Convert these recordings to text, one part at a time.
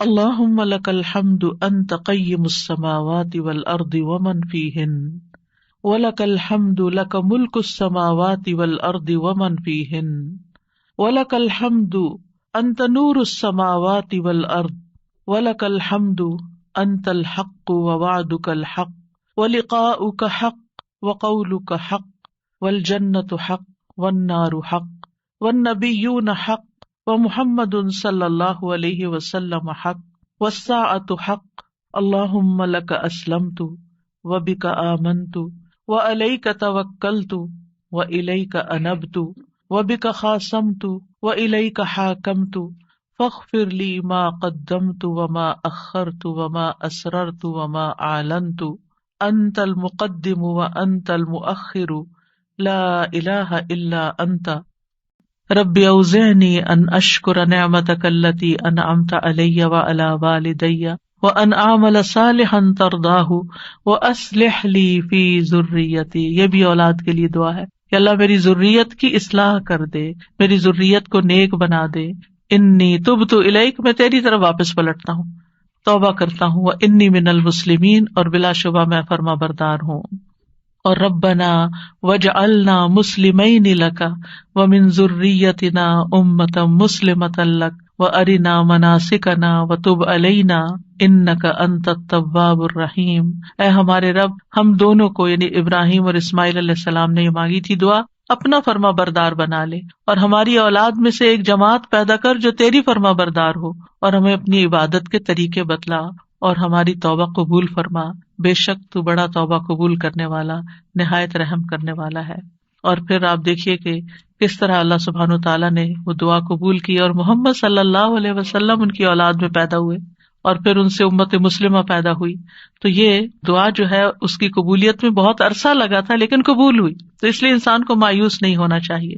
اللہم لک الحمد انت قیم السماوات والارض ومن فیہن ولک الحمد لک ملک السماوات والارض ومن فیہن ولک الحمد انت نور السماوات والارض ولک الحمد انت الحق ووعدک الحق ولقاؤک حق وقولک حق والجنۃ حق والنار حق والنبیون حق ومحمد صلی اللہ علیہ وسلم حق والساعۃ حق اللہم لک اسلمت وبک آمنت وعلیک توکلت والیک انبت وبک خاصمت والیک حاکمت فاغفر لی ما قدمت وما اخرت وما اسررت وما اعلنت انت المقدم وانت المؤخر لا الہ الا انت رب اوزعنی ان اشکر نعمتک التی انعمت علی وعلی والدی وان اعمل صالحا ترضاہ واصلح لی فی ذریتی. یہ بھی اولاد کے لیے دعا ہے کہ اللہ میری ذریت کی اصلاح کر دے، میری ذریت کو نیک بنا دے. انی تبت الیک، میں تیری طرف واپس پلٹتا ہوں، توبہ کرتا ہوں. وانی من المسلمین، اور بلا شبہ میں فرما بردار ہوں. اور ربنا وجعلنا مسلمین لک ومن ذریتنا امۃ مسلمۃ لک وارنا مناسکنا وتب علینا انک انت التواب الرحیم. اے ہمارے رب، ہم دونوں کو یعنی ابراہیم اور اسماعیل علیہ السلام نے یہ مانگی تھی دعا، اپنا فرما بردار بنا لے اور ہماری اولاد میں سے ایک جماعت پیدا کر جو تیری فرما بردار ہو، اور ہمیں اپنی عبادت کے طریقے بتلا اور ہماری توبہ قبول فرما. بے شک تو بڑا توبہ قبول کرنے والا، نہایت رحم کرنے والا ہے. اور پھر آپ دیکھیے کہ کس طرح اللہ سبحانہ وتعالیٰ نے وہ دعا قبول کی اور محمد صلی اللہ علیہ وسلم ان کی اولاد میں پیدا ہوئے اور پھر ان سے امت مسلمہ پیدا ہوئی. تو یہ دعا جو ہے اس کی قبولیت میں بہت عرصہ لگا تھا لیکن قبول ہوئی، تو اس لیے انسان کو مایوس نہیں ہونا چاہیے.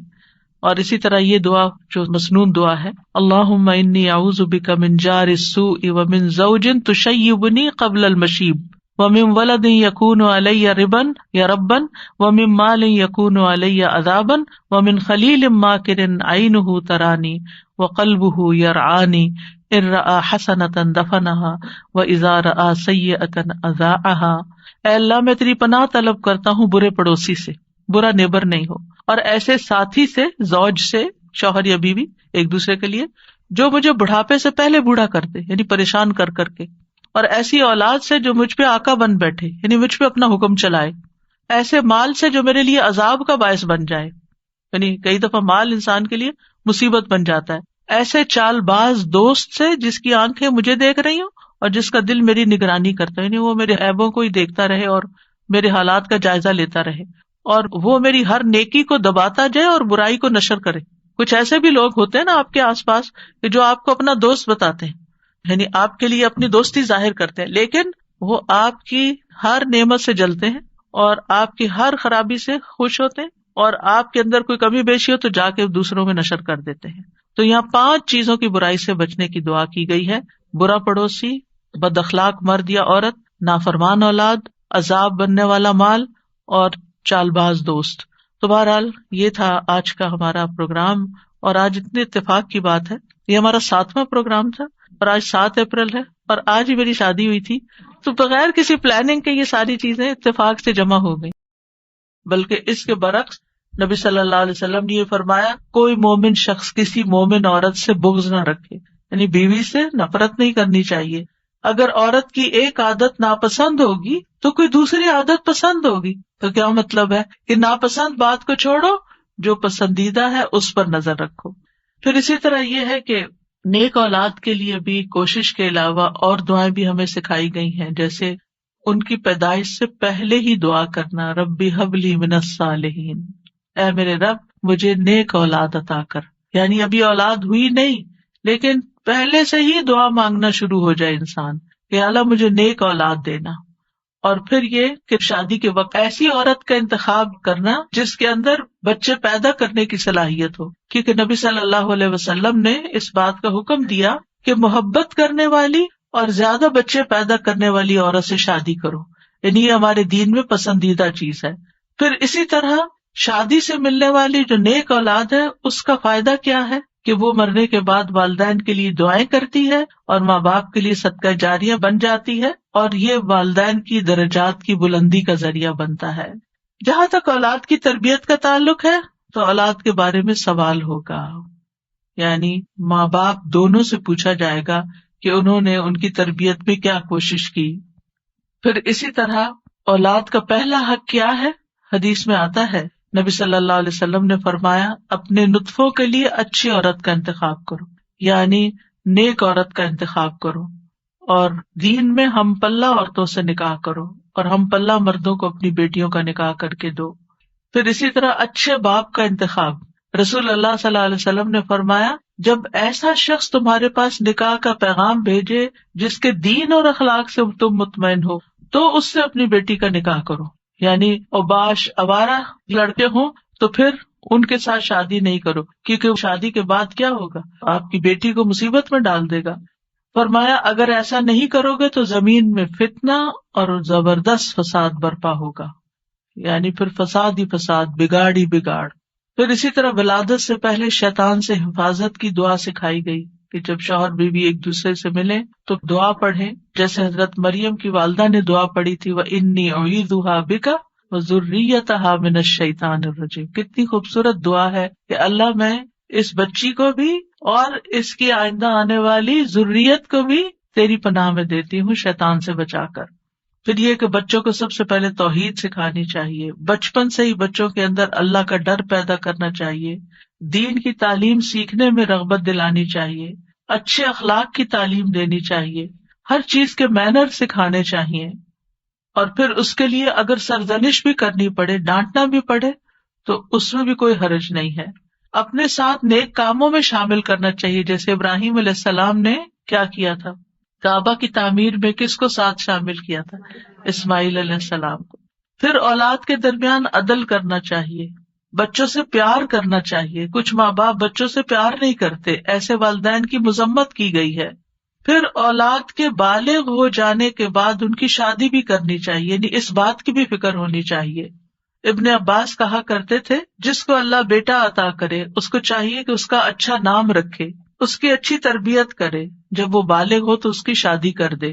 اور اسی طرح یہ دعا جو مسنون دعا ہے، اللہم انی اعوذ بک من جار السوء ومن زوج تشیبنی قبل المشیب ومن ولد یکون علی ربا یا ربا ومن مال یکون علی عذابا ومن خلیل ماکر عینہ ترانی وقلبہ یرعانی ان رأى حسنۃ دفنها واذا رأى سیئۃ اذاعها. اے اللہ میں تیری پناہ طلب کرتا ہوں برے پڑوسی سے، برا نیبر نہیں ہو، اور ایسے ساتھی سے، زوج سے، شوہر یا بیوی ایک دوسرے کے لیے، جو مجھے بڑھاپے سے پہلے بوڑھا کر دے یعنی پریشان کر کر کے، اور ایسی اولاد سے جو مجھ پہ آقا بن بیٹھے یعنی مجھ پہ اپنا حکم چلائے، ایسے مال سے جو میرے لیے عذاب کا باعث بن جائے، یعنی کئی دفعہ مال انسان کے لیے مصیبت بن جاتا ہے، ایسے چال باز دوست سے جس کی آنکھیں مجھے دیکھ رہی ہوں اور جس کا دل میری نگرانی کرتا ہے، یعنی وہ میرے عیبوں کو ہی دیکھتا رہے اور میرے حالات کا جائزہ لیتا رہے، اور وہ میری ہر نیکی کو دباتا جائے اور برائی کو نشر کرے. کچھ ایسے بھی لوگ ہوتے ہیں نا آپ کے آس پاس کہ جو آپ کو اپنا دوست بتاتے ہیں، یعنی آپ کے لیے اپنی دوستی ظاہر کرتے ہیں، لیکن وہ آپ کی ہر نعمت سے جلتے ہیں اور آپ کی ہر خرابی سے خوش ہوتے ہیں، اور آپ کے اندر کوئی کمی بیشی ہو تو جا کے دوسروں میں نشر کر دیتے ہیں. تو یہاں 5 چیزوں کی برائی سے بچنے کی دعا کی گئی ہے: برا پڑوسی، بد اخلاق مرد یا عورت، نافرمان اولاد، عذاب بننے والا مال، اور چال باز دوست. تو بہرحال یہ تھا آج کا ہمارا پروگرام، اور آج اتنے اتفاق کی بات ہے، یہ ہمارا 7واں پروگرام تھا اور آج 7 اپریل ہے اور آج ہی میری شادی ہوئی تھی. تو بغیر کسی پلاننگ کے یہ ساری چیزیں اتفاق سے جمع ہو گئی. بلکہ اس کے برعکس نبی صلی اللہ علیہ وسلم نے یہ فرمایا، کوئی مومن شخص کسی مومن عورت سے بغض نہ رکھے، یعنی بیوی سے نفرت نہیں کرنی چاہیے. اگر عورت کی ایک عادت ناپسند ہوگی تو کوئی دوسری عادت پسند ہوگی. تو کیا مطلب ہے کہ ناپسند بات کو چھوڑو، جو پسندیدہ ہے اس پر نظر رکھو. پھر اسی طرح یہ ہے کہ نیک اولاد کے لیے بھی کوشش کے علاوہ اور دعائیں بھی ہمیں سکھائی گئی ہیں، جیسے ان کی پیدائش سے پہلے ہی دعا کرنا، ربی ہب لی من الصالحین، اے میرے رب مجھے نیک اولاد عطا کر. یعنی ابھی اولاد ہوئی نہیں لیکن پہلے سے ہی دعا مانگنا شروع ہو جائے انسان کہ اللہ مجھے نیک اولاد دینا. اور پھر یہ کہ شادی کے وقت ایسی عورت کا انتخاب کرنا جس کے اندر بچے پیدا کرنے کی صلاحیت ہو، کیونکہ نبی صلی اللہ علیہ وسلم نے اس بات کا حکم دیا کہ محبت کرنے والی اور زیادہ بچے پیدا کرنے والی عورت سے شادی کرو، یعنی یہ ہمارے دین میں پسندیدہ چیز ہے. پھر اسی طرح شادی سے ملنے والی جو نیک اولاد ہے اس کا فائدہ کیا ہے؟ کہ وہ مرنے کے بعد والدین کے لیے دعائیں کرتی ہے اور ماں باپ کے لیے صدقہ جاریہ بن جاتی ہے، اور یہ والدین کی درجات کی بلندی کا ذریعہ بنتا ہے۔ جہاں تک اولاد کی تربیت کا تعلق ہے تو اولاد کے بارے میں سوال ہوگا، یعنی ماں باپ دونوں سے پوچھا جائے گا کہ انہوں نے ان کی تربیت میں کیا کوشش کی۔ پھر اسی طرح اولاد کا پہلا حق کیا ہے؟ حدیث میں آتا ہے، نبی صلی اللہ علیہ وسلم نے فرمایا، اپنے نطفوں کے لیے اچھی عورت کا انتخاب کرو، یعنی نیک عورت کا انتخاب کرو، اور دین میں ہم پلہ عورتوں سے نکاح کرو، اور ہم پلہ مردوں کو اپنی بیٹیوں کا نکاح کر کے دو۔ پھر اسی طرح اچھے باپ کا انتخاب، رسول اللہ صلی اللہ علیہ وسلم نے فرمایا، جب ایسا شخص تمہارے پاس نکاح کا پیغام بھیجے جس کے دین اور اخلاق سے تم مطمئن ہو تو اس سے اپنی بیٹی کا نکاح کرو، یعنی اوباش آوارہ لڑکے ہوں تو پھر ان کے ساتھ شادی نہیں کرو، کیونکہ شادی کے بعد کیا ہوگا، آپ کی بیٹی کو مصیبت میں ڈال دے گا۔ فرمایا اگر ایسا نہیں کرو گے تو زمین میں فتنہ اور زبردست فساد برپا ہوگا، یعنی پھر فساد ہی فساد، بگاڑ ہی بگاڑ۔ پھر اسی طرح ولادت سے پہلے شیطان سے حفاظت کی دعا سکھائی گئی کہ جب شوہر بیوی ایک دوسرے سے ملیں تو دعا پڑھیں، جیسے حضرت مریم کی والدہ نے دعا پڑھی تھی، وَإِنِّي أُعِيذُهَا بِكَ وَذُرِّيَّتَهَا مِنَ الشَّيْطَانِ الرَّجِيمِ۔ کتنی خوبصورت دعا ہے کہ اللہ میں اس بچی کو بھی اور اس کی آئندہ آنے والی ذریت کو بھی تیری پناہ میں دیتی ہوں شیطان سے بچا کر۔ پھر یہ کہ بچوں کو سب سے پہلے توحید سکھانی چاہیے، بچپن سے ہی بچوں کے اندر اللہ کا ڈر پیدا کرنا چاہیے، دین کی تعلیم سیکھنے میں رغبت دلانی چاہیے، اچھے اخلاق کی تعلیم دینی چاہیے، ہر چیز کے مینر سکھانے چاہیے، اور پھر اس کے لیے اگر سرزنش بھی کرنی پڑے، ڈانٹنا بھی پڑے تو اس میں بھی کوئی حرج نہیں ہے۔ اپنے ساتھ نیک کاموں میں شامل کرنا چاہیے، جیسے ابراہیم علیہ السلام نے کیا کیا تھا، کعبہ کی تعمیر میں کس کو ساتھ شامل کیا تھا، اسماعیل علیہ السلام کو۔ پھر اولاد کے درمیان عدل کرنا چاہیے، بچوں سے پیار کرنا چاہیے، کچھ ماں باپ بچوں سے پیار نہیں کرتے، ایسے والدین کی مذمت کی گئی ہے۔ پھر اولاد کے بالغ ہو جانے کے بعد ان کی شادی بھی کرنی چاہیے، یعنی اس بات کی بھی فکر ہونی چاہیے۔ ابن عباس کہا کرتے تھے، جس کو اللہ بیٹا عطا کرے اس کو چاہیے کہ اس کا اچھا نام رکھے، اس کی اچھی تربیت کرے، جب وہ بالغ ہو تو اس کی شادی کر دے۔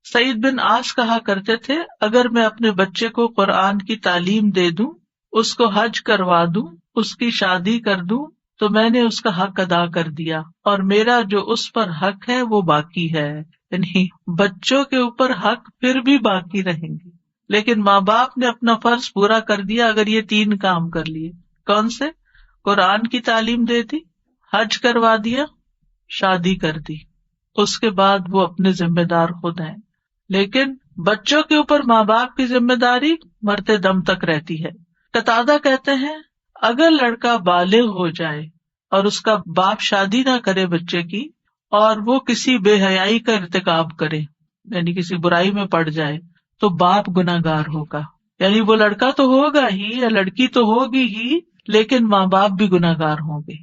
سعید بن عاص کہا کرتے تھے، اگر میں اپنے بچے کو قرآن کی تعلیم دے دوں، اس کو حج کروا دوں، اس کی شادی کر دوں تو میں نے اس کا حق ادا کر دیا، اور میرا جو اس پر حق ہے وہ باقی ہے۔ یعنی بچوں کے اوپر حق پھر بھی باقی رہیں گے، لیکن ماں باپ نے اپنا فرض پورا کر دیا اگر یہ 3 کام کر لیے۔ کون سے؟ قرآن کی تعلیم دے دی، حج کروا دیا، شادی کر دی، اس کے بعد وہ اپنے ذمہ دار خود ہیں۔ لیکن بچوں کے اوپر ماں باپ کی ذمہ داری مرتے دم تک رہتی ہے۔ قتادہ کہتے ہیں، اگر لڑکا بالغ ہو جائے اور اس کا باپ شادی نہ کرے بچے کی، اور وہ کسی بے حیائی کا ارتکاب کرے، یعنی کسی برائی میں پڑ جائے، تو باپ گناہگار ہوگا۔ یعنی وہ لڑکا تو ہوگا ہی یا لڑکی تو ہوگی ہی، لیکن ماں باپ بھی گناہگار ہوں گے۔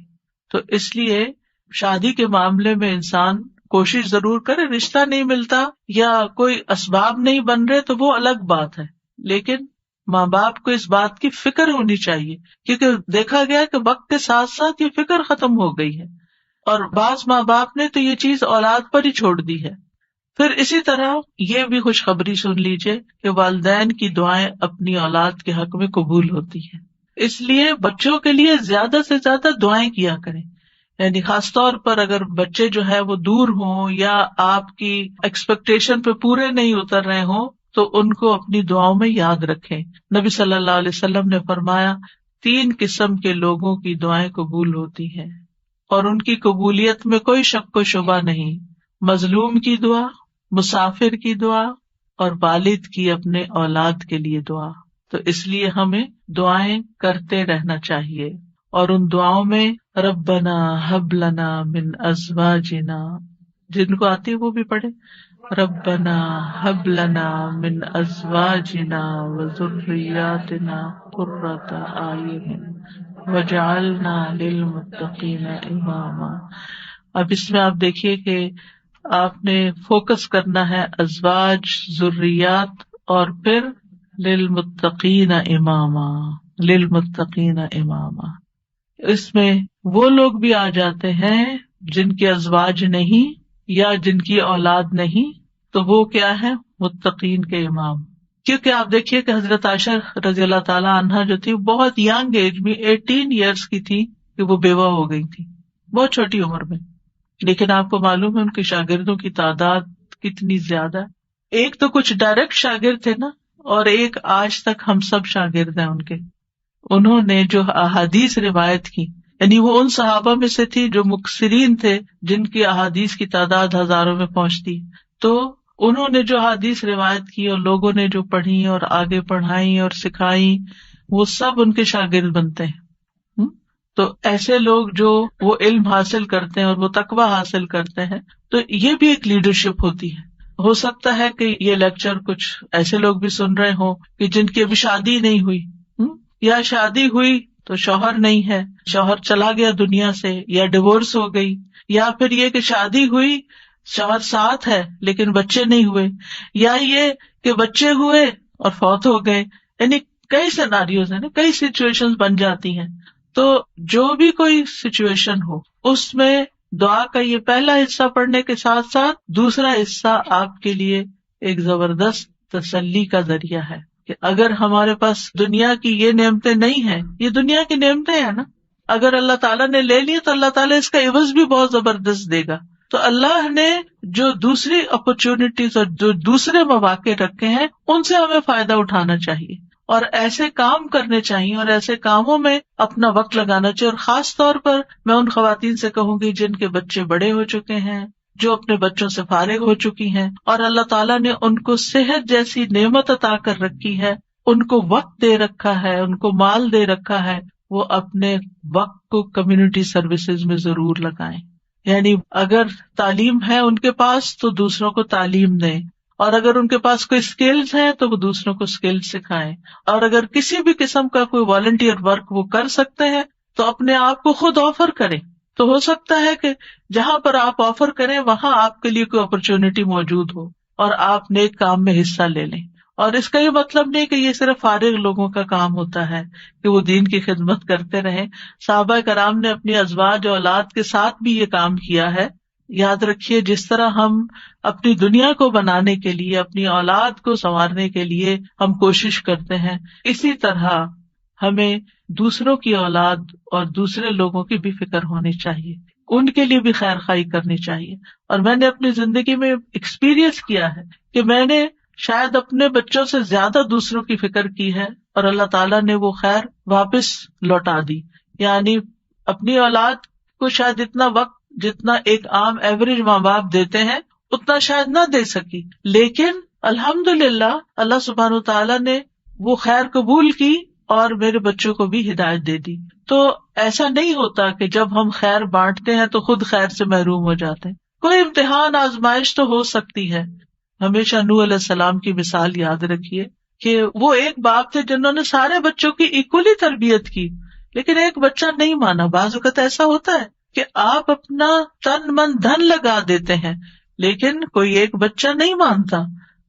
تو اس لیے شادی کے معاملے میں انسان کوشش ضرور کرے، رشتہ نہیں ملتا یا کوئی اسباب نہیں بن رہے تو وہ الگ بات ہے، لیکن ماں باپ کو اس بات کی فکر ہونی چاہیے، کیونکہ دیکھا گیا کہ وقت کے ساتھ ساتھ یہ فکر ختم ہو گئی ہے، اور بعض ماں باپ نے تو یہ چیز اولاد پر ہی چھوڑ دی ہے۔ پھر اسی طرح یہ بھی خوشخبری سن لیجیے کہ والدین کی دعائیں اپنی اولاد کے حق میں قبول ہوتی ہیں، اس لیے بچوں کے لیے زیادہ سے زیادہ دعائیں کیا کریں، یعنی خاص طور پر اگر بچے جو ہے وہ دور ہوں یا آپ کی ایکسپیکٹیشن پہ پورے نہیں اتر رہے ہوں تو ان کو اپنی دعاؤں میں یاد رکھیں۔ نبی صلی اللہ علیہ وسلم نے فرمایا، 3 قسم کے لوگوں کی دعائیں قبول ہوتی ہیں اور ان کی قبولیت میں کوئی شک و شبہ نہیں، مظلوم کی دعا، مسافر کی دعا، اور والد کی اپنے اولاد کے لیے دعا۔ تو اس لیے ہمیں دعائیں کرتے رہنا چاہیے، اور ان دعاؤں میں ربنا ہب لنا من ازواجنا، جن کو آتی ہے وہ بھی پڑھے، ربنا ہب لنا من ازواجنا وذریاتنا قرۃ اعین وجعلنا للمتقین اماما۔ اب اس میں آپ دیکھیے کہ آپ نے فوکس کرنا ہے ازواج، ذریات، اور پھر للمتقین اماما، للمتقین اماما، اس میں وہ لوگ بھی آ جاتے ہیں جن کے ازواج نہیں یا جن کی اولاد نہیں، تو وہ کیا ہے؟ متقین کے امام. کیونکہ آپ دیکھیے کہ حضرت عائشہ رضی اللہ تعالیٰ عنہا جو تھی بہت ینگ ایج میں 18 ایئرس کی تھی کہ وہ بیوہ ہو گئی تھی، بہت چھوٹی عمر میں. لیکن آپ کو معلوم ہے ان کے شاگردوں کی تعداد کتنی زیادہ. ایک تو کچھ ڈائریکٹ شاگرد تھے نا، اور ایک آج تک ہم سب شاگرد ہیں ان کے. انہوں نے جو احادیث روایت کی، یعنی وہ ان صحابہ میں سے تھی جو مکثرین تھے، جن کی احادیث کی تعداد ہزاروں میں پہنچتی. تو انہوں نے جو احادیث روایت کی اور لوگوں نے جو پڑھی اور آگے پڑھائی اور سکھائی، وہ سب ان کے شاگرد بنتے ہیں. تو ایسے لوگ جو وہ علم حاصل کرتے ہیں اور وہ تقویٰ حاصل کرتے ہیں، تو یہ بھی ایک لیڈرشپ ہوتی ہے. ہو سکتا ہے کہ یہ لیکچر کچھ ایسے لوگ بھی سن رہے ہوں کہ جن کی ابھی شادی نہیں ہوئی، یا شادی ہوئی تو شوہر نہیں ہے، شوہر چلا گیا دنیا سے، یا ڈیورس ہو گئی، یا پھر یہ کہ شادی ہوئی شوہر ساتھ ہے لیکن بچے نہیں ہوئے، یا یہ کہ بچے ہوئے اور فوت ہو گئے. یعنی کئی سیناریوز ہیں نا، کئی سچویشن بن جاتی ہیں. تو جو بھی کوئی سچویشن ہو، اس میں دعا کا یہ پہلا حصہ پڑھنے کے ساتھ ساتھ دوسرا حصہ آپ کے لیے ایک زبردست تسلی کا ذریعہ ہے کہ اگر ہمارے پاس دنیا کی یہ نعمتیں نہیں ہیں، یہ دنیا کی نعمتیں ہیں نا، اگر اللہ تعالیٰ نے لے لی تو اللہ تعالیٰ اس کا عوض بھی بہت زبردست دے گا. تو اللہ نے جو دوسری اپرچونٹیز اور جو دوسرے مواقع رکھے ہیں ان سے ہمیں فائدہ اٹھانا چاہیے، اور ایسے کام کرنے چاہیے اور ایسے کاموں میں اپنا وقت لگانا چاہیے. اور خاص طور پر میں ان خواتین سے کہوں گی جن کے بچے بڑے ہو چکے ہیں، جو اپنے بچوں سے فارغ ہو چکی ہیں اور اللہ تعالیٰ نے ان کو صحت جیسی نعمت عطا کر رکھی ہے، ان کو وقت دے رکھا ہے، ان کو مال دے رکھا ہے، وہ اپنے وقت کو کمیونٹی سروسز میں ضرور لگائیں. یعنی اگر تعلیم ہے ان کے پاس تو دوسروں کو تعلیم دیں، اور اگر ان کے پاس کوئی اسکلز ہیں تو وہ دوسروں کو اسکلز سکھائیں، اور اگر کسی بھی قسم کا کوئی والنٹیئر ورک وہ کر سکتے ہیں تو اپنے آپ کو خود آفر کریں. تو ہو سکتا ہے کہ جہاں پر آپ آفر کریں وہاں آپ کے لیے کوئی اپرچونٹی موجود ہو اور آپ نیک کام میں حصہ لے لیں. اور اس کا یہ مطلب نہیں کہ یہ صرف فارغ لوگوں کا کام ہوتا ہے کہ وہ دین کی خدمت کرتے رہیں. صحابہ کرام نے اپنی ازواج اولاد کے ساتھ بھی یہ کام کیا ہے. یاد رکھیے جس طرح ہم اپنی دنیا کو بنانے کے لیے، اپنی اولاد کو سنوارنے کے لیے ہم کوشش کرتے ہیں، اسی طرح ہمیں دوسروں کی اولاد اور دوسرے لوگوں کی بھی فکر ہونی چاہیے، ان کے لیے بھی خیر خواہی کرنی چاہیے. اور میں نے اپنی زندگی میں ایکسپیرئنس کیا ہے کہ میں نے شاید اپنے بچوں سے زیادہ دوسروں کی فکر کی ہے اور اللہ تعالیٰ نے وہ خیر واپس لوٹا دی. یعنی اپنی اولاد کو شاید اتنا وقت جتنا ایک عام ایوریج ماں باپ دیتے ہیں اتنا شاید نہ دے سکی، لیکن الحمدللہ اللہ سبحانہ وتعالیٰ نے وہ خیر قبول کی اور میرے بچوں کو بھی ہدایت دے دی. تو ایسا نہیں ہوتا کہ جب ہم خیر بانٹتے ہیں تو خود خیر سے محروم ہو جاتے ہیں. کوئی امتحان آزمائش تو ہو سکتی ہے. ہمیشہ نوح علیہ السلام کی مثال یاد رکھیے کہ وہ ایک باپ تھے جنہوں نے سارے بچوں کی ایکولی تربیت کی، لیکن ایک بچہ نہیں مانا. بعض اوقات ایسا ہوتا ہے کہ آپ اپنا تن من دھن لگا دیتے ہیں لیکن کوئی ایک بچہ نہیں مانتا،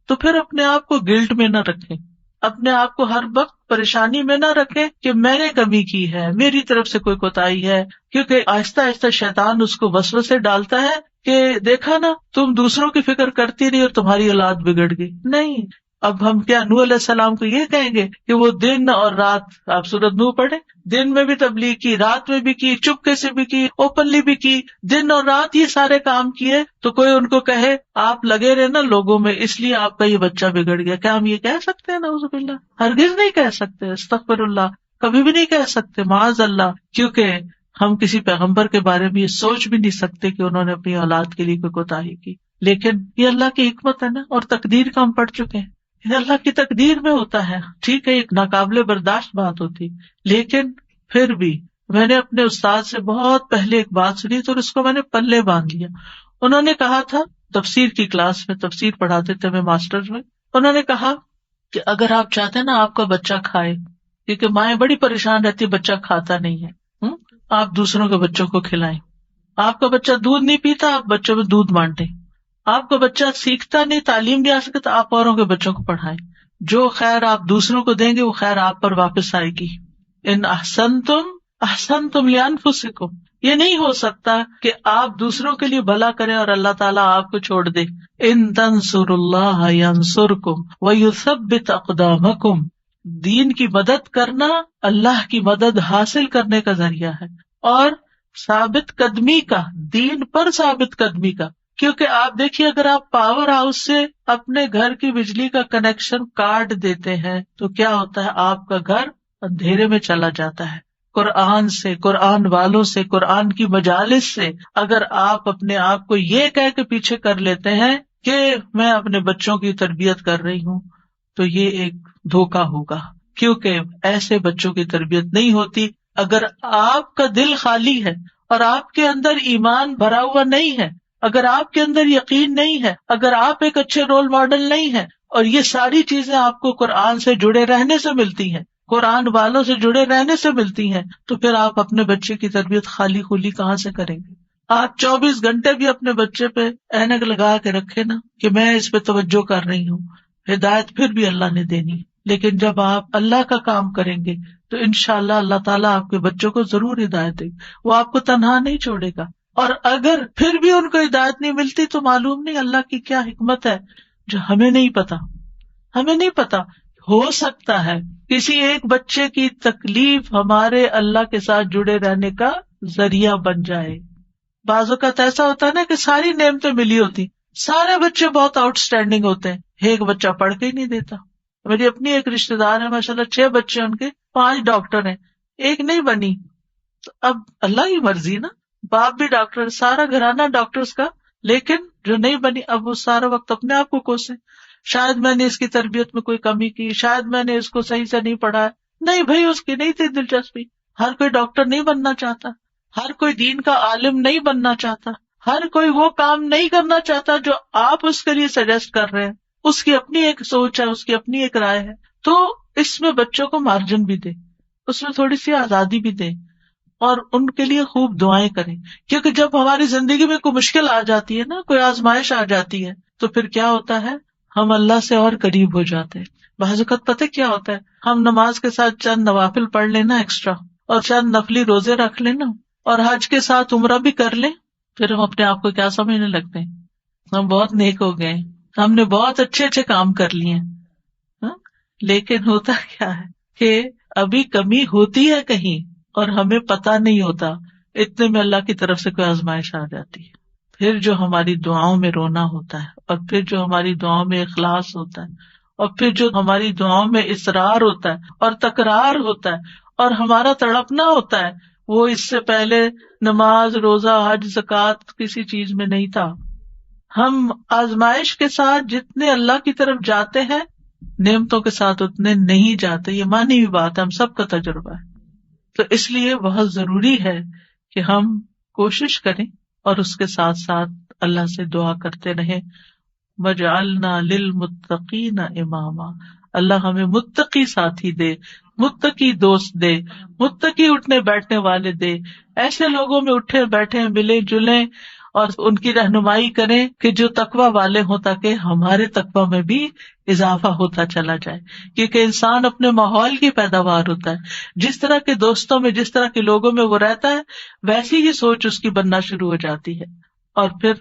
تو پھر اپنے آپ کو گلٹ میں نہ رکھیں، اپنے آپ کو ہر وقت پریشانی میں نہ رکھیں کہ میں نے کمی کی ہے، میری طرف سے کوئی کوتاہی ہے. کیونکہ آہستہ آہستہ شیطان اس کو وسوسے ڈالتا ہے کہ دیکھا نا تم دوسروں کی فکر کرتی رہی اور تمہاری اولاد بگڑ گئی. نہیں، اب ہم کیا نوح علیہ السلام کو یہ کہیں گے کہ وہ دن اور رات، آپ سورۃ نوح پڑھیں، دن میں بھی تبلیغ کی، رات میں بھی کی، چپکے سے بھی کی، اوپنلی بھی کی، دن اور رات یہ سارے کام کیے. تو کوئی ان کو کہے آپ لگے رہے نا لوگوں میں اس لیے آپ کا یہ بچہ بگڑ گیا، کیا ہم یہ کہہ سکتے ہیں؟ نعوذ باللہ، ہرگز نہیں کہہ سکتے، استغفر اللہ، کبھی بھی نہیں کہہ سکتے، معاذ اللہ. کیونکہ ہم کسی پیغمبر کے بارے میں یہ سوچ بھی نہیں سکتے کہ انہوں نے اپنی اولاد کے لیے کوئی کوتاہی کی. لیکن یہ اللہ کی حکمت ہے نا، اور تقدیر کا ہم پڑھ چکے ہیں، یہ اللہ کی تقدیر میں ہوتا ہے. ٹھیک ہے ایک ناقابل برداشت بات ہوتی، لیکن پھر بھی میں نے اپنے استاد سے بہت پہلے ایک بات سنی تو اس کو میں نے پلے باندھ لیا. انہوں نے کہا تھا، تفسیر کی کلاس میں تفسیر پڑھاتے تھے میں ماسٹرز میں، انہوں نے کہا کہ اگر آپ چاہتے ہیں نا آپ کا بچہ کھائے، کیونکہ مائیں بڑی پریشان رہتی بچہ کھاتا نہیں ہے، آپ دوسروں کے بچوں کو کھلائیں. آپ کا بچہ دودھ نہیں پیتا، آپ بچوں میں دودھ بانٹیں. آپ کا بچہ سیکھتا نہیں، تعلیم نہیں آ سکتا، آپ اوروں کے بچوں کو پڑھائیں. جو خیر آپ دوسروں کو دیں گے وہ خیر آپ پر واپس آئے گی. ان احسنتم احسنتم لانفسکم، یہ نہیں ہو سکتا کہ آپ دوسروں کے لیے بھلا کریں اور اللہ تعالیٰ آپ کو چھوڑ دے. ان تنصروا اللہ ینصرکم ویثبت اقدامکم، دین کی مدد کرنا اللہ کی مدد حاصل کرنے کا ذریعہ ہے، اور ثابت قدمی کا، دین پر ثابت قدمی کا. کیونکہ آپ دیکھیے، اگر آپ پاور ہاؤس سے اپنے گھر کی بجلی کا کنیکشن کاٹ دیتے ہیں تو کیا ہوتا ہے؟ آپ کا گھر اندھیرے میں چلا جاتا ہے. قرآن سے، قرآن والوں سے، قرآن کی مجالس سے اگر آپ اپنے آپ کو یہ کہہ کے پیچھے کر لیتے ہیں کہ میں اپنے بچوں کی تربیت کر رہی ہوں، تو یہ ایک دھوکا ہوگا، کیونکہ ایسے بچوں کی تربیت نہیں ہوتی. اگر آپ کا دل خالی ہے اور آپ کے اندر ایمان بھرا ہوا نہیں ہے، اگر آپ کے اندر یقین نہیں ہے، اگر آپ ایک اچھے رول ماڈل نہیں ہیں، اور یہ ساری چیزیں آپ کو قرآن سے جڑے رہنے سے ملتی ہیں، قرآن والوں سے جڑے رہنے سے ملتی ہیں، تو پھر آپ اپنے بچے کی تربیت خالی خولی کہاں سے کریں گے؟ آپ 24 گھنٹے بھی اپنے بچے پہ اینک لگا کے رکھے نا کہ میں اس پہ توجہ کر رہی ہوں، ہدایت پھر بھی اللہ نے دینی. لیکن جب آپ اللہ کا کام کریں گے تو انشاءاللہ اللہ تعالیٰ آپ کے بچوں کو ضرور ہدایت دے گا، وہ آپ کو تنہا نہیں چھوڑے گا. اور اگر پھر بھی ان کو ہدایت نہیں ملتی تو معلوم نہیں اللہ کی کیا حکمت ہے جو ہمیں نہیں پتا. ہمیں نہیں پتا، ہو سکتا ہے کسی ایک بچے کی تکلیف ہمارے اللہ کے ساتھ جڑے رہنے کا ذریعہ بن جائے. بعض اوقات ایسا ہوتا ہے نا کہ ساری نعمتیں ملی ہوتی، سارے بچے بہت آؤٹ اسٹینڈنگ ہوتے ہیں، ایک بچہ پڑھ کے ہی نہیں دیتا. میری اپنی ایک رشتے دار ہے، ماشاءاللہ 6 بچے ان کے، 5 ڈاکٹر ہیں، ایک نہیں بنی. تو اب اللہ کی مرضی نا، باپ بھی ڈاکٹر، سارا گھرانہ ڈاکٹرز کا، لیکن جو نہیں بنی اب وہ سارا وقت اپنے آپ کو کوسے، شاید میں نے اس کی تربیت میں کوئی کمی کی، شاید میں نے اس کو صحیح سے نہیں پڑھایا. نہیں بھائی، اس کی نہیں تھی دلچسپی. ہر کوئی ڈاکٹر نہیں بننا چاہتا، ہر کوئی دین کا عالم نہیں بننا چاہتا، ہر کوئی وہ کام نہیں کرنا چاہتا جو آپ اس کے لیے سجیسٹ کر رہے ہیں. اس کی اپنی ایک سوچ ہے، اس کی اپنی ایک رائے ہے. تو اس میں بچوں کو مارجن بھی دے، اس میں تھوڑی سی آزادی بھی دے، اور ان کے لیے خوب دعائیں کریں. کیونکہ جب ہماری زندگی میں کوئی مشکل آ جاتی ہے نا، کوئی آزمائش آ جاتی ہے، تو پھر کیا ہوتا ہے؟ ہم اللہ سے اور قریب ہو جاتے ہیں. بعض اوقات پتہ کیا ہوتا ہے؟ ہم نماز کے ساتھ چند نوافل پڑھ لینا ایکسٹرا، اور چند نفلی روزے رکھ لینا، اور حج کے ساتھ عمرہ بھی کر لیں، پھر ہم اپنے آپ کو کیا سمجھنے لگتے ہیں؟ ہم بہت نیک ہو گئے، ہم نے بہت اچھے اچھے کام کر لیے ہیں. لیکن ہوتا کیا ہے کہ ابھی کمی ہوتی ہے کہیں اور ہمیں پتہ نہیں ہوتا، اتنے میں اللہ کی طرف سے کوئی آزمائش آ جاتی ہے. پھر جو ہماری دعاؤں میں رونا ہوتا ہے، اور پھر جو ہماری دعاؤں میں اخلاص ہوتا ہے، اور پھر جو ہماری دعاؤں میں اصرار ہوتا ہے اور تکرار ہوتا ہے اور ہمارا تڑپنا ہوتا ہے، وہ اس سے پہلے نماز، روزہ، حج، زکوٰۃ کسی چیز میں نہیں تھا. ہم آزمائش کے ساتھ جتنے اللہ کی طرف جاتے ہیں، نعمتوں کے ساتھ اتنے نہیں جاتے. یہ مانی ہوئی بات ہے، ہم سب کا تجربہ ہے. تو اس لیے بہت ضروری ہے کہ ہم کوشش کریں اور اس کے ساتھ ساتھ اللہ سے دعا کرتے رہیں، وَجْعَلْنَا لِلْمُتَّقِينَ إِمَامًا، اللہ ہمیں متقی ساتھی دے، متقی دوست دے، متقی اٹھنے بیٹھنے والے دے. ایسے لوگوں میں اٹھے بیٹھے ملے جلیں اور ان کی رہنمائی کریں کہ جو تقوی والے ہوں، تاکہ ہمارے تقوی میں بھی اضافہ ہوتا چلا جائے. کیونکہ انسان اپنے ماحول کی پیداوار ہوتا ہے، جس طرح کے دوستوں میں، جس طرح کے لوگوں میں وہ رہتا ہے، ویسی ہی سوچ اس کی بننا شروع ہو جاتی ہے. اور پھر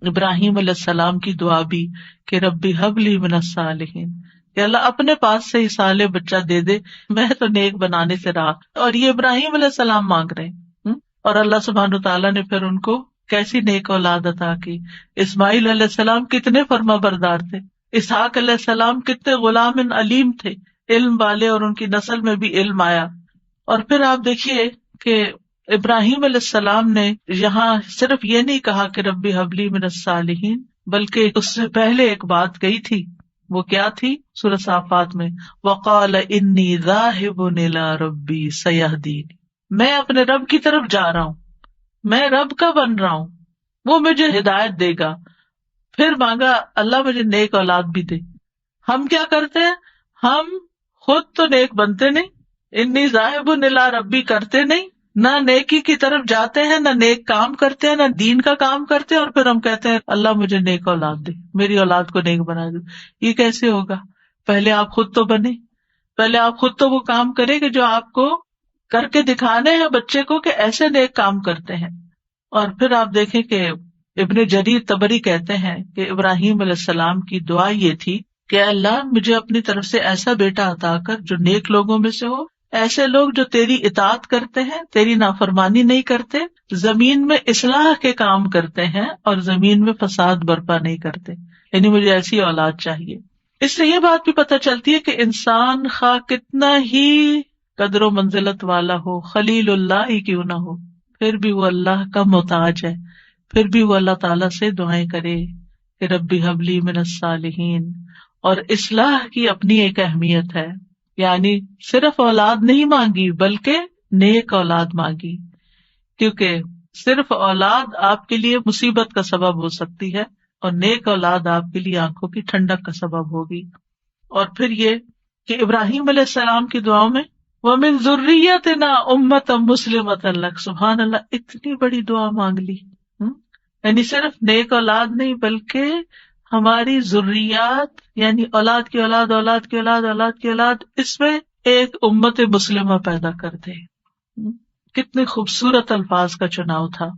ابراہیم علیہ السلام کی دعا بھی کہ ربی ہب لی من الصالحین، کہ اللہ اپنے پاس سے ہی صالح بچہ دے دے، میں تو نیک بنانے سے رہا. اور یہ ابراہیم علیہ السلام مانگ رہے ہیں، اور اللہ سبحانہ وتعالیٰ نے پھر ان کو کیسی نیک اولاد عطا کی. اسماعیل علیہ السلام کتنے فرما بردار تھے، اسحاق علیہ السلام کتنے غلام علیم تھے، علم والے، اور ان کی نسل میں بھی علم آیا. اور پھر آپ دیکھیے کہ ابراہیم علیہ السلام نے یہاں صرف یہ نہیں کہا کہ ربی حبلی من الصالحین، بلکہ اس سے پہلے ایک بات کہی تھی. وہ کیا تھی؟ سورہ صافات میں وقال انی ذاہب الی ربی سیہدین، میں اپنے رب کی طرف جا رہا ہوں، میں رب کا بن رہا ہوں، وہ مجھے ہدایت دے گا. پھر مانگا اللہ مجھے نیک اولاد بھی دے. ہم کیا کرتے ہیں؟ ہم خود تو نیک بنتے نہیں، انی ذاہب الی ربی کرتے نہیں، نہ نیکی کی طرف جاتے ہیں، نہ نیک کام کرتے ہیں، نہ دین کا کام کرتے ہیں، اور پھر ہم کہتے ہیں اللہ مجھے نیک اولاد دے، میری اولاد کو نیک بنا دے. یہ کیسے ہوگا؟ پہلے آپ خود تو بنے، پہلے آپ خود تو وہ کام کریں کہ جو آپ کو کر کے دکھانے ہیں بچے کو کہ ایسے نیک کام کرتے ہیں. اور پھر آپ دیکھیں کہ ابن جریر طبری کہتے ہیں کہ ابراہیم علیہ السلام کی دعا یہ تھی کہ اللہ مجھے اپنی طرف سے ایسا بیٹا عطا کر جو نیک لوگوں میں سے ہو، ایسے لوگ جو تیری اطاعت کرتے ہیں، تیری نافرمانی نہیں کرتے، زمین میں اصلاح کے کام کرتے ہیں اور زمین میں فساد برپا نہیں کرتے. یعنی مجھے ایسی اولاد چاہیے. اس سے یہ بات بھی پتہ چلتی ہے کہ انسان خواہ کتنا ہی قدر و منزلت والا ہو، خلیل اللہ ہی کیوں نہ ہو، پھر بھی وہ اللہ کا محتاج ہے، پھر بھی وہ اللہ تعالیٰ سے دعائیں کرے کہ ربی حبلی من الصالحین. اور اصلاح کی اپنی ایک اہمیت ہے، یعنی صرف اولاد نہیں مانگی بلکہ نیک اولاد مانگی، کیونکہ صرف اولاد آپ کے لیے مصیبت کا سبب ہو سکتی ہے اور نیک اولاد آپ کے لیے آنکھوں کی ٹھنڈک کا سبب ہوگی. اور پھر یہ کہ ابراہیم علیہ السلام کی دعاؤں میں وَمِن ذُرِّيَّتِنَا أُمَّةً مُسْلِمَةً لَكَ، سبحان اللہ، اتنی بڑی دعا مانگ لی. یعنی صرف نیک اولاد نہیں بلکہ ہماری ذریات، یعنی اولاد کی اولاد، اولاد کی اولاد، اولاد کی اولاد، اس میں ایک امت مسلمہ پیدا کر دے. کتنے خوبصورت الفاظ کا چناؤ تھا.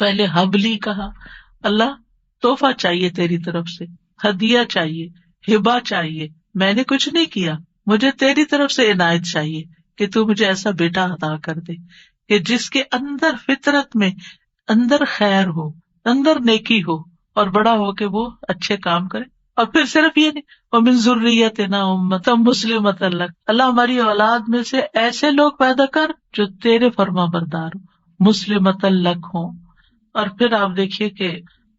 پہلے حبلی کہا، اللہ تحفہ چاہیے تیری طرف سے، ہدیہ چاہیے، ہبہ چاہیے، میں نے کچھ نہیں کیا، مجھے تیری طرف سے عنایت چاہیے کہ تو مجھے ایسا بیٹا عطا کر دے کہ جس کے اندر فطرت میں اندر خیر ہو، اندر نیکی ہو، اور بڑا ہو کے وہ اچھے کام کرے. اور پھر صرف یہ نہیں، وَمِن ذُرِّيَّتِنَا أُمَّةً مُسْلِمَةً لَكَ، اللہ ہماری اولاد میں سے ایسے لوگ پیدا کر جو تیرے فرما بردار ہو، مُسْلِمَةً لَكَ ہوں. اور پھر آپ دیکھیے کہ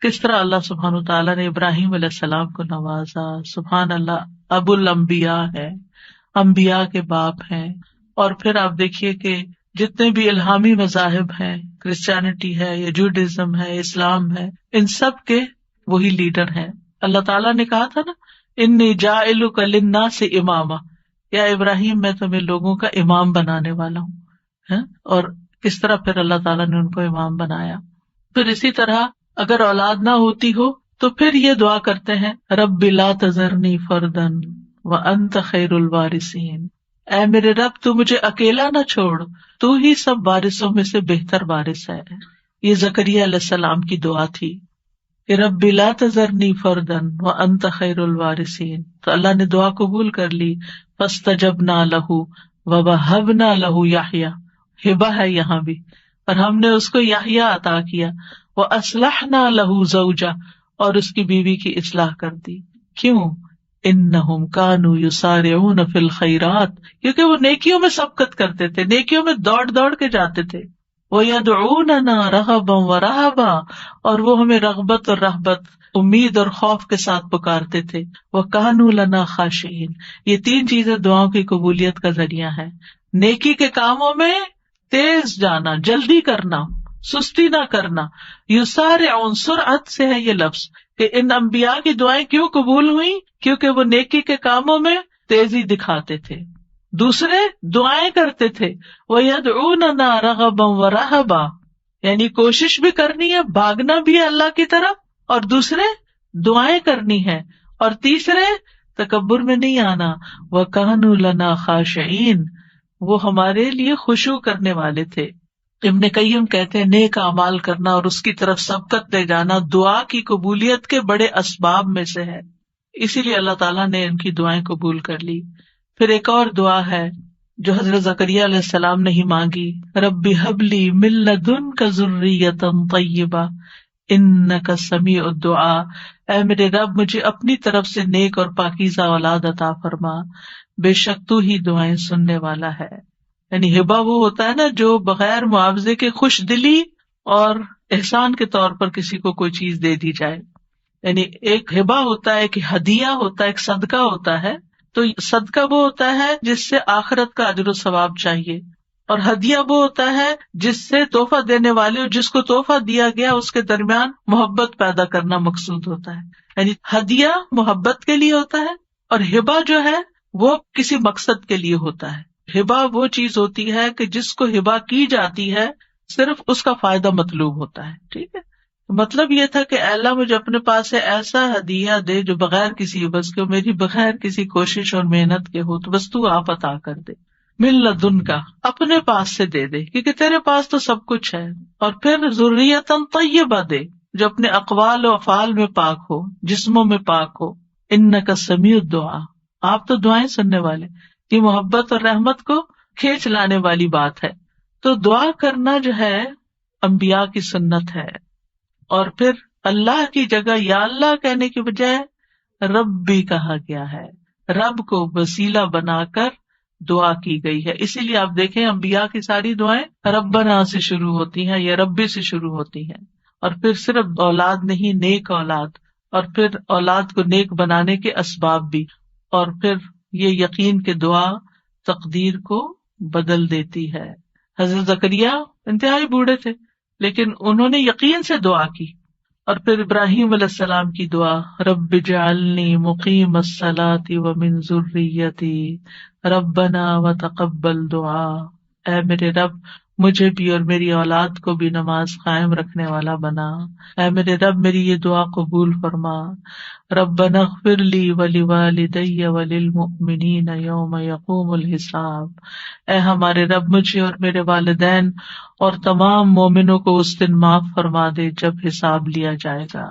کس طرح اللہ سبحانہ وتعالیٰ نے ابراہیم علیہ السلام کو نوازا. سبحان اللہ، ابو الانبیاء ہے، انبیاء کے باپ ہیں. اور پھر آپ دیکھیے کہ جتنے بھی الہامی مذاہب ہیں، کرسچینٹی ہے یا جوڈازم ہے، اسلام ہے، ان سب کے وہی لیڈر ہیں. اللہ تعالیٰ نے کہا تھا نا، انی جاعلک للناس اماما، یا ابراہیم میں تمہیں لوگوں کا امام بنانے والا ہوں. اور کس طرح پھر اللہ تعالیٰ نے ان کو امام بنایا. پھر اسی طرح اگر اولاد نہ ہوتی ہو تو پھر یہ دعا کرتے ہیں، رب لا تذرنی فردا وانت خیر الوارثین، اے میرے رب تو مجھے اکیلا نہ چھوڑ، تو ہی سب وارثوں میں سے بہتر وارث ہے. یہ زکریا علیہ السلام کی دعا تھی کہ رب لا تذرنی فردا وانت خیر الوارثین. تو اللہ نے دعا قبول کر لی. فاستجبنا لہ ووہبنا لہ یحییٰ، ہبہ ہے یہاں بھی، اور ہم نے اس کو یحییٰ عطا کیا. وَأَصْلَحْنَا لَهُ زَوْجَهُ، اور اس کی بیوی کی اصلاح کر دی. کیوں؟ إِنَّهُمْ كَانُوا يُسَارِعُونَ فِي الْخَيْرَاتِ، کیونکہ وہ نیکیوں میں سبقت کرتے تھے، نیکیوں میں دوڑ دوڑ کے جاتے تھے. وَيَدْعُونَنَا رَغَبًا وَرَهَبًا، اور وہ ہمیں رغبت اور رہبت، امید اور خوف کے ساتھ پکارتے تھے. وَكَانُوا لَنَا خَاشِعِينَ، یہ تین چیزیں دعاؤں کی قبولیت کا ذریعہ ہے. نیکی کے کاموں میں تیز جانا، جلدی کرنا، سستی نہ کرنا. یسارعون، سرعت سے ہے یہ لفظ، کہ ان انبیاء کی دعائیں کیوں قبول ہوئی؟ کیونکہ وہ نیکی کے کاموں میں تیزی دکھاتے تھے. دوسرے دعائیں کرتے تھے، وَيَدْعُونَنَا رَغَبًا وَرَهَبًا، یعنی کوشش بھی کرنی ہے، بھاگنا بھی ہے اللہ کی طرف، اور دوسرے دعائیں کرنی ہے، اور تیسرے تکبر میں نہیں آنا. وَكَانُوا لَنَا خَاشِعِينَ، وہ ہمارے لیے خشوع کرنے والے تھے. ابن قیم کہتے ہیں نیک اعمال کرنا اور اس کی طرف سبقت لے جانا دعا کی قبولیت کے بڑے اسباب میں سے ہے. اسی لیے اللہ تعالیٰ نے ان کی دعائیں قبول کر لی. پھر ایک اور دعا ہے جو حضرت زکریا علیہ السلام نے ہی مانگی، رب ہب لی من لدنک ذریۃ طیبہ انک سمیع الدعاء، اے میرے رب مجھے اپنی طرف سے نیک اور پاکیزہ اولاد عطا فرما، بے شک تو ہی دعائیں سننے والا ہے. یعنی ہبہ وہ ہوتا ہے نا جو بغیر معاوضے کے خوش دلی اور احسان کے طور پر کسی کو کوئی چیز دے دی جائے. یعنی ایک ہبہ ہوتا ہے، ایک ہدیہ ہوتا ہے، ایک صدقہ ہوتا ہے. تو صدقہ وہ ہوتا ہے جس سے آخرت کا اجر و ثواب چاہیے، اور ہدیہ وہ ہوتا ہے جس سے تحفہ دینے والے اور جس کو تحفہ دیا گیا اس کے درمیان محبت پیدا کرنا مقصود ہوتا ہے. یعنی ہدیہ محبت کے لیے ہوتا ہے، اور ہبہ جو ہے وہ کسی مقصد کے لیے ہوتا ہے. ہبہ وہ چیز ہوتی ہے کہ جس کو ہبہ کی جاتی ہے صرف اس کا فائدہ مطلوب ہوتا ہے. ٹھیک ہے، مطلب یہ تھا کہ اللہ مجھے اپنے پاس سے ایسا ہدیہ دے جو بغیر کسی عوض کے، میری بغیر کسی کوشش اور محنت کے ہو، تو بس تو آپ عطا کر دے. من لدن کا، اپنے پاس سے دے دے، کیونکہ تیرے پاس تو سب کچھ ہے. اور پھر ذریۃ طیبہ دے، جو اپنے اقوال و افعال میں پاک ہو، جسموں میں پاک ہو. انک سمیع الدعاء، آپ تو دعائیں سننے والے. یہ محبت اور رحمت کو کھینچ لانے والی بات ہے. تو دعا کرنا جو ہے انبیاء کی سنت ہے. اور پھر اللہ کی جگہ یا اللہ کہنے کی بجائے رب بھی کہا گیا ہے. رب کو وسیلہ بنا کر دعا کی گئی ہے. اسی لیے آپ دیکھیں انبیاء کی ساری دعائیں ربنا سے شروع ہوتی ہیں یا ربی سے شروع ہوتی ہیں. اور پھر صرف اولاد نہیں، نیک اولاد، اور پھر اولاد کو نیک بنانے کے اسباب بھی. اور پھر یہ یقین کہ دعا تقدیر کو بدل دیتی ہے. حضرت زکریا انتہائی بوڑھے تھے لیکن انہوں نے یقین سے دعا کی. اور پھر ابراہیم علیہ السلام کی دعا، رب اجعلنی مقیم الصلاۃ ومن ذریتی ربنا وتقبل دعا. اے میرے رب مجھے بھی اور میری اولاد کو بھی نماز قائم رکھنے والا بنا. اے میرے رب میری یہ دعا قبول فرما. ربنا اغفر لی ولوالدی وللمؤمنین یوم یقوم الحساب. اے ہمارے رب مجھے اور میرے والدین اور تمام مومنوں کو اس دن معاف فرما دے جب حساب لیا جائے گا.